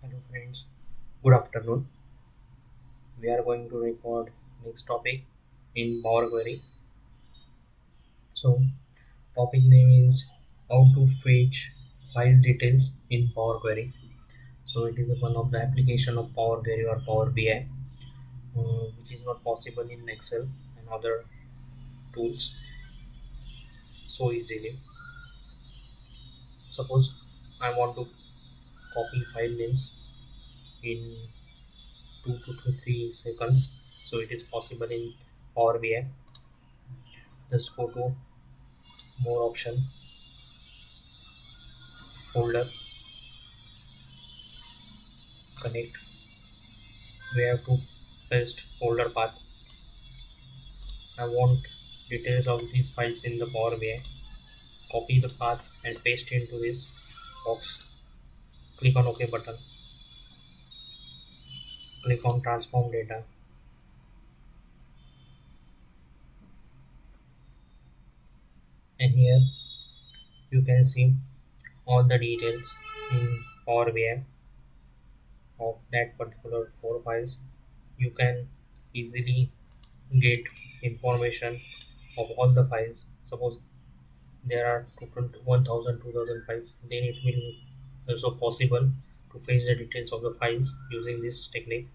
Hello friends, good afternoon. We are going to record next topic in Power Query. So topic name is how to fetch file details in Power Query. So it is one of the application of Power Query or Power BI, which is not possible in Excel and other tools so easily. Suppose I want to copy file names in 2 to 3 seconds. So it is possible in Power BI. Just go to more option, folder, connect. We have to paste folder path. I want details of these files in the Power BI. Copy the path and paste into this box. Click on OK button. Click on transform data. And here you can see all the details in Power BI of that particular four files. You can easily get information of all the files. Suppose there are 1000 2000 files, then it will also possible to fetch the details of the files using this technique.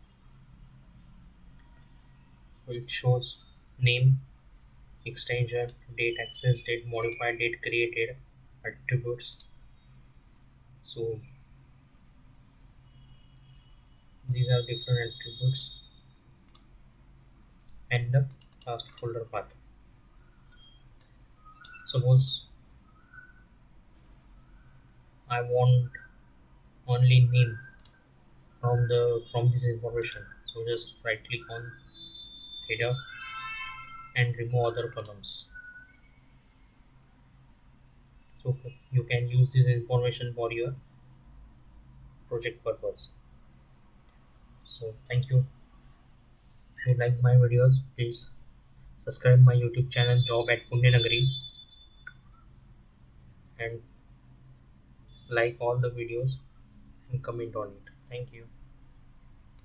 It shows name, extension, date access, date modified, date created, attributes. So these are different attributes and the last folder path. Suppose I want only name from this information, so just right click on header and remove other columns. So you can use this information for your project purpose. So thank you. If you like my videos, please subscribe my YouTube channel Job at Punyanagari and like all the videos and comment on it. Thank you.